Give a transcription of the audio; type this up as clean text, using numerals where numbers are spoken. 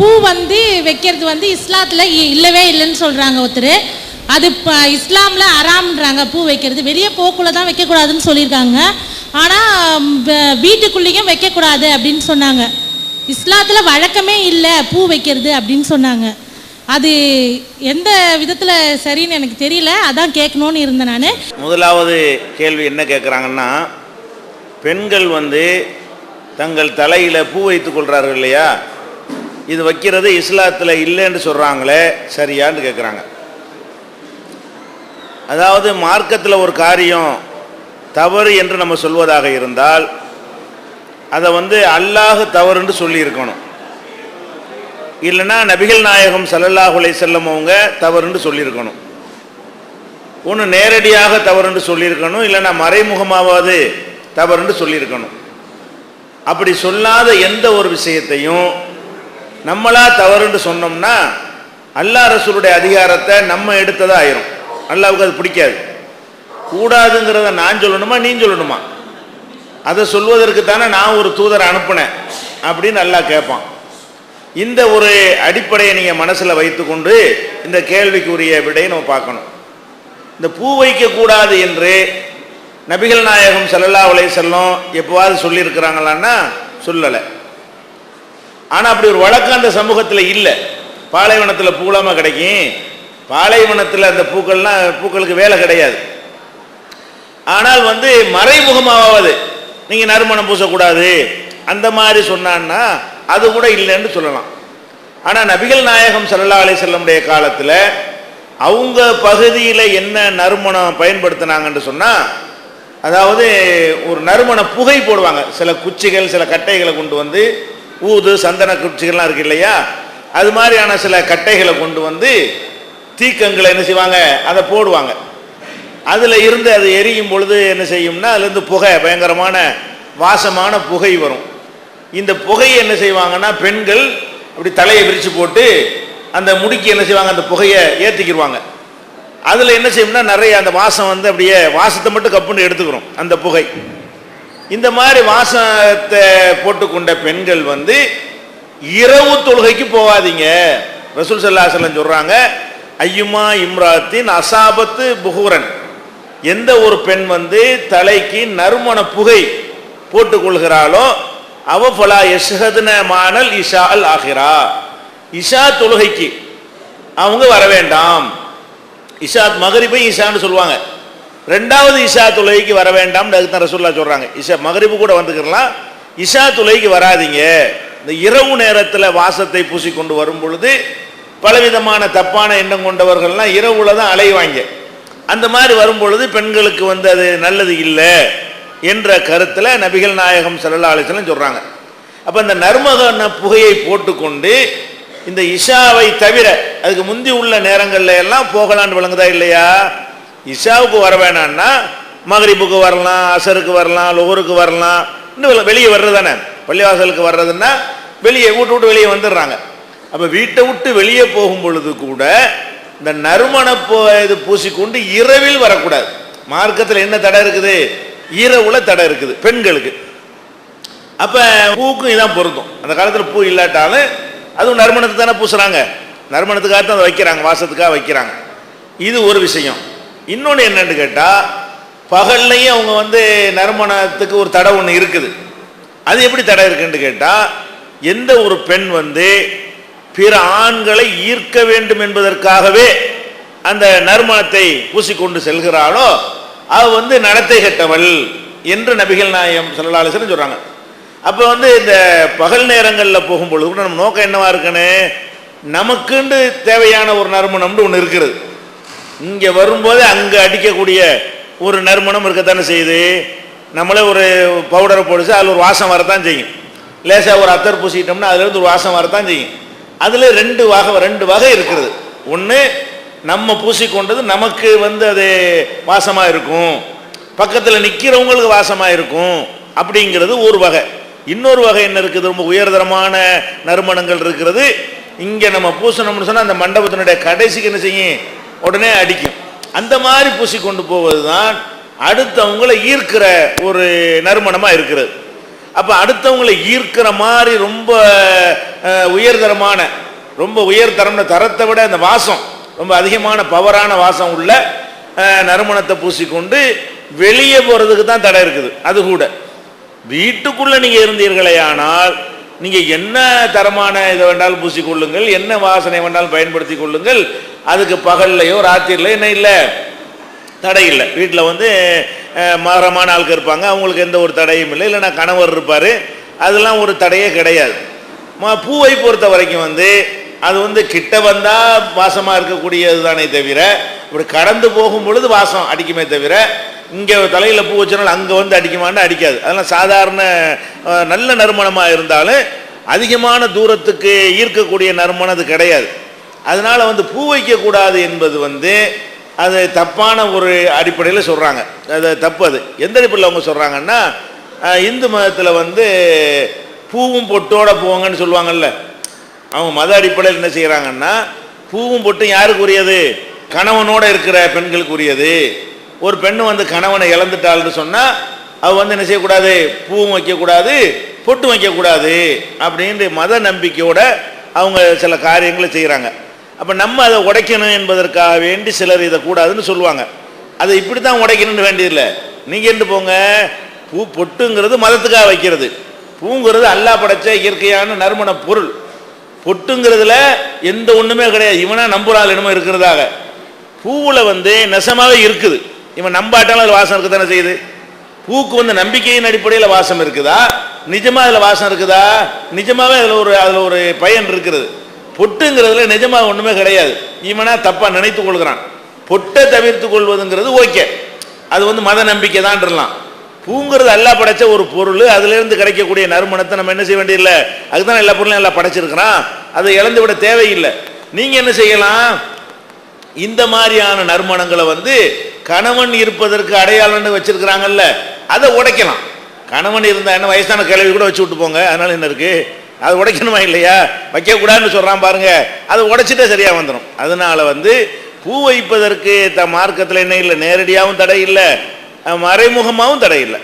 பூ வைக்கிறது இஸ்லாத்தில் இல்லவே இல்லைன்னு சொல்கிறாங்க ஒருத்தர். அது இஸ்லாமில் அராம்ன்றாங்க. பூ வைக்கிறது வெளியே போக்குள்ளே தான் வைக்கக்கூடாதுன்னு சொல்லியிருக்காங்க. ஆனால் வீட்டுக்குள்ளேயும் வைக்கக்கூடாது அப்படின்னு சொன்னாங்க. இஸ்லாத்தில் வழக்கமே இல்லை பூ வைக்கிறது அப்படின்னு சொன்னாங்க. அது எந்த விதத்தில் சரின்னு எனக்கு தெரியல, அதான் கேட்கணும்னு இருந்தேன் நான். முதலாவது கேள்வி என்ன கேட்குறாங்கன்னா, பெண்கள் தங்கள் தலையில் பூ வைத்துக் கொள்கிறார்கள் இல்லையா, இது வைக்கிறது இஸ்லாத்தில் இல்லைன்னு சொல்கிறாங்களே சரியான்னு கேட்குறாங்க. அதாவது மார்க்கத்தில் ஒரு காரியம் தவறு என்று நம்ம சொல்வதாக இருந்தால் அதை அல்லாஹ் தவறுன்னு சொல்லியிருக்கணும். இல்லைன்னா நபிகள் நாயகம் ஸல்லல்லாஹு அலைஹி வஸல்லம் அவங்க தவறுன்னு சொல்லியிருக்கணும். ஒன்று நேரடியாக தவறுன்னு சொல்லியிருக்கணும், இல்லைன்னா மறைமுகமாவது தவறுன்னு சொல்லியிருக்கணும். அப்படி சொல்லாத எந்த ஒரு விஷயத்தையும் நம்மளா தவறுன்னு சொன்னோம்னா அல்லாஹ் ரசூலுடைய அதிகாரத்தை நம்ம எடுத்ததா ஆயிரும். அல்லாஹ்வுக்கு அது பிடிக்காது. கூடாதுங்கிறத நான் சொல்லணுமா நீ சொல்லணுமா? அதை சொல்வதற்கு தானே நான் ஒரு தூதரை அனுப்புனேன் அப்படின்னு அல்லாஹ் கேட்பான். இந்த ஒரு அடிப்படையை நீங்கள் மனசில் வைத்துக்கொண்டு இந்த கேள்விக்குரிய விடையை நம்ம பார்க்கணும். இந்த பூ வைக்கக்கூடாது என்று நபிகள் நாயகம் ஸல்லல்லாஹு அலைஹி வஸல்லம் எப்போவாது சொல்லியிருக்கிறாங்களான்னா சொல்லலை. ஆனால் அப்படி ஒரு வழக்கம் அந்த சமூகத்தில் இல்லை. பாலைவனத்தில் பூலாமல் கிடைக்கும். பாலைவனத்தில் அந்த பூக்களுக்கு வேலை கிடையாது. ஆனால் மறைமுகமாவது நீங்கள் நறுமணம் பூசக்கூடாது அந்த மாதிரி சொன்னான்னா அது கூட இல்லைன்னு சொல்லலாம். ஆனால் நபிகள் நாயகம் ஸல்லல்லாஹு அலைஹி வஸல்லமுடைய காலத்தில் அவங்க பகுதியில் என்ன நறுமணம் பயன்படுத்தினாங்கன்னு சொன்னால், அதாவது ஒரு நறுமண புகை போடுவாங்க. சில குச்சிகள் சில கட்டைகளை கொண்டு ஊது சந்தன குச்சிகள்லாம் இருக்கு இல்லையா, அது மாதிரியான சில கட்டைகளை கொண்டு தீக்கங்களை என்ன செய்வாங்க, அதை போடுவாங்க. அதில் இருந்து அது எரியும் பொழுது என்ன செய்யும்னா அதுலேருந்து புகை, பயங்கரமான வாசமான புகை வரும். இந்த புகையை என்ன செய்வாங்கன்னா பெண்கள் அப்படி தலையை விரித்து போட்டு அந்த முடிக்கு என்ன செய்வாங்க, அந்த புகையை ஏற்றிக்கிடுவாங்க. அதில் என்ன செய்யும்னா நிறைய அந்த வாசம் அப்படியே வாசத்தை மட்டும் கப்புன்னு எடுத்துக்கிறோம் அந்த புகை. இந்த மாதிரி வாசத்தை போட்டுக்கொண்ட பெண்கள் இரவு தொழுகைக்கு போகாதீங்க. ரசூல் ஸல்லல்லாஹு அலைஹி வஸல்லம் சொல்கிறாங்க, ஐயுமா இம்ராத்தின் அசாபத்து புகூரன், எந்த ஒரு பெண் தலைக்கு நறுமண புகை போட்டுக்கொள்கிறாளோ அவ ஃபலா யஷ்ஹதுன மானல் இஷா அல் ஆஹிரா, இஷா தொழுகைக்கு அவங்க வர வேண்டாம். இஷா மகரிபை இஷான்னு சொல்லுவாங்க. ரெண்டாவது இஷா தொழுகைக்கு வர வேண்டாம். அதுக்கு தான் ரசூலுல்லாஹ் சொல்கிறாங்க, இஷா மகரிபு கூட வந்துக்கலாம், இஷா தொழுகைக்கு வராதிங்க. இந்த இரவு நேரத்தில் வாசத்தை பூசிக்கொண்டு வரும் பொழுது பலவிதமான தப்பான எண்ணம் கொண்டவர்கள்லாம் இரவுல தான் அலைவாங்க. அந்த மாதிரி வரும்பொழுது பெண்களுக்கு அது நல்லது இல்லை என்ற கருத்தில் நபிகள் நாயகம் ஸல்லல்லாஹு அலைஹி வஸல்லம் சொல்கிறாங்க. அப்போ இந்த நறுமண புகையை போட்டுக்கொண்டு இந்த இஷாவை தவிர அதுக்கு முந்தி உள்ள நேரங்களில் எல்லாம் போகலான்னு விளங்குதா இல்லையா? இஷாவுக்கு வர வேணான்னா மகரிபுக்கு வரலாம், அசருக்கு வரலாம், லொஹருக்கு வரலாம். இன்னும் வெளியே வர்றது தானே, பள்ளிவாசலுக்கு வர்றதுன்னா வெளியே வீட்டு விட்டு வெளியே வந்துடுறாங்க. அப்போ வீட்டை விட்டு வெளியே போகும் பொழுது கூட இந்த நறுமண இது பூசிக்கொண்டு இரவில் வரக்கூடாது. மார்க்கத்தில் என்ன தடை இருக்குது? இரவுல தடை இருக்குது பெண்களுக்கு. அப்போ பூக்கும் இதான் பொருந்தும். அந்த காலத்தில் பூ இல்லாட்டாலும் அதுவும் நறுமணத்தை தானே பூசுகிறாங்க, நறுமணத்துக்காக தான் அதை வைக்கிறாங்க, வாசத்துக்காக வைக்கிறாங்க. இது ஒரு விஷயம். இன்னொன்று என்னன்னு கேட்டால், பகல்லையும் அவங்க நறுமணத்துக்கு ஒரு தடை ஒன்று இருக்குது. அது எப்படி தடை இருக்குன்னு கேட்டால், எந்த ஒரு பெண் பிற ஆண்களை ஈர்க்க வேண்டும் என்பதற்காகவே அந்த நறுமணத்தை பூசிக்கொண்டு செல்கிறாளோ அவ நடத்தை கெட்டவள் என்று நபிகள் நாயகம் ஸல்லல்லாஹு அலைஹி வஸல்லம் சொல்றாங்க. அப்போ இந்த பகல் நேரங்களில் போகும்பொழுது கூட நம்ம நோக்கம் என்னவா இருக்குன்னு, நமக்குண்டு தேவையான ஒரு நறுமணம்னு ஒன்று இருக்கிறது. இங்கே வரும்போது அங்கே அடிக்கக்கூடிய ஒரு நறுமணம் இருக்கத்தானே செய்யுது. நம்மளே ஒரு பவுடரை போடுச்சு அதில் ஒரு வாசம் வரத்தான் செய்யும். லேசாக ஒரு அத்தர் பூசிக்கிட்டோம்னா அதுலேருந்து ஒரு வாசம் வரத்தான் செய்யும். அதில் ரெண்டு வகை இருக்கிறது. ஒன்று நம்ம பூசிக்கொண்டது நமக்கு அது வாசமாக இருக்கும், பக்கத்தில் நிற்கிறவங்களுக்கு வாசமாக இருக்கும் அப்படிங்கிறது ஒரு வகை. இன்னொரு வகை என்ன இருக்குது, ரொம்ப உயர்தரமான நறுமணங்கள் இருக்கிறது. இங்கே நம்ம பூசணும்னு சொன்னால் அந்த மண்டபத்தினுடைய கடைசிக்கு என்ன செய்யும், உடனே அடிக்கும். அந்த மாதிரி பூசிக்கொண்டு போவது தான் அடுத்தவங்களை ஈர்க்கிற ஒரு நறுமணமாக இருக்கிறது. அப்போ அடுத்தவங்களை ஈர்க்கிற மாதிரி ரொம்ப உயர்தரமான ரொம்ப உயர்தரம்னு தரத்தை விட அந்த வாசம் ரொம்ப அதிகமான பவரான வாசம் உள்ள நறுமணத்தை பூசிக்கொண்டு வெளியே போகிறதுக்கு தான் தடை இருக்குது. அது கூட வீட்டுக்குள்ளே நீங்கள் இருந்தீர்களே ஆனால் நீங்கள் என்ன தரமான இதை வேண்டாலும் பூசிக்கொள்ளுங்கள், என்ன வாசனை வேண்டாலும் பயன்படுத்தி கொள்ளுங்கள். அதுக்கு பகல்லையோ ராத்திரிலையோ என்ன இல்லை, தடை இல்லை. வீட்டில் வந்து மகரமான ஆட்கள் இருப்பாங்க, அவங்களுக்கு எந்த ஒரு தடையும் இல்லை. இல்லைனா கணவர் இருப்பார், அதெல்லாம் ஒரு தடையே கிடையாது. பூவை பொறுத்த வரைக்கும் வந்து அது வந்து கிட்ட வந்தால் வாசமாக இருக்கக்கூடியது தானே தவிர, இப்படி கடந்து போகும் பொழுது வாசம் அடிக்குமே தவிர, இங்கே தலையில் பூ வச்சனால அங்கே வந்து அடிக்குமான்னு அடிக்காது. அதெல்லாம் சாதாரண நல்ல நறுமணமாக இருந்தாலும் அதிகமான தூரத்துக்கு ஈர்க்கக்கூடிய நறுமணம் அது கிடையாது. அதனால் வந்து பூ வைக்கக்கூடாது என்பது வந்து அது தப்பான ஒரு அடிப்படையில் சொல்கிறாங்க. அது தப்பு. அது எந்த அடிப்படையில் அவங்க சொல்கிறாங்கன்னா, இந்து மதத்தில் வந்து பூவும் பொட்டோட போவாங்கன்னு சொல்லுவாங்கல்ல. அவங்க மத அடிப்படையில் என்ன செய்கிறாங்கன்னா, பூவும் பொட்டும் யாருக்குரியது? கணவனோடு இருக்கிற பெண்களுக்குரியது. ஒரு பெண்ணு வந்து கணவனை இழந்துட்டாள்னு சொன்னால் அவள் வந்து என்ன செய்யக்கூடாது? பூவும் வைக்கக்கூடாது, பொட்டும் வைக்கக்கூடாது அப்படின்ற மத நம்பிக்கையோட அவங்க சில காரியங்களை செய்கிறாங்க. அப்போ நம்ம அதை உடைக்கணும் என்பதற்காக வேண்டி சிலர் இதை கூடாதுன்னு சொல்லுவாங்க. அதை இப்படி தான் உடைக்கணும்னு வேண்டியதில்லை. நீங்கள் என்று போங்க, பூ பொட்டுங்கிறது மதத்துக்காக வைக்கிறது, பூங்கிறது அல்லாஹ் படைச்ச இயற்கையான நறுமண பொருள். பொட்டுங்கிறதுல எந்த ஒன்றுமே கிடையாது, இவனா நம்புறாள் என்னமோ இருக்கிறதாக. பூவில் வந்து நெசமாகவே இருக்குது, இவன் நம்பாட்டாலும் அதில் வாசம் இருக்குதானே செய்யுது. பூக்கு வந்து நம்பிக்கையின் அடிப்படையில் வாசம் இருக்குதா, நிஜமாக அதில் வாசம் இருக்குதா? நிஜமாகவே அதில் ஒரு பயன் இருக்கிறது. பொட்டுங்கிறதுல நிஜமாக ஒன்றுமே கிடையாது, இவனா தப்பாக நினைத்து கொள்கிறான். பொட்டை தவிர்த்து கொள்வதுங்கிறது ஓகே, அது வந்து மத நம்பிக்கை தான்லாம். பூங்கிறது அல்லாஹ் படைச்ச ஒரு பொருள், அதுலேருந்து கிடைக்கக்கூடிய நறுமணத்தை நம்ம என்ன செய்ய வேண்டியதில்லை. அதுதான் எல்லா பொருளும் எல்லாம் படைச்சிருக்கிறான், அதை இழந்து விட தேவையில்லை. நீங்கள் என்ன செய்யலாம், இந்த மாதிரியான நறுமணங்களை வந்து கணவன் இருப்பதற்கு அடையாளம்னு வச்சிருக்கிறாங்கல்ல, அதை உடைக்கலாம். கணவன் இருந்தால் என்ன, வயசான கிழவி கூட வச்சு விட்டு போங்க, அதனால என்ன இருக்கு, அது உடைக்கணுமா இல்லையா? வைக்கக்கூடாதுன்னு சொல்கிறான் பாருங்க, அதை உடைச்சிட்டே சரியாக வந்துடும். அதனால வந்து பூ வைப்பதற்கு மார்க்கத்தில் என்ன இல்லை, நேரடியாகவும் தடை இல்லை, மறைமுகமாகவும் தடை இல்லை.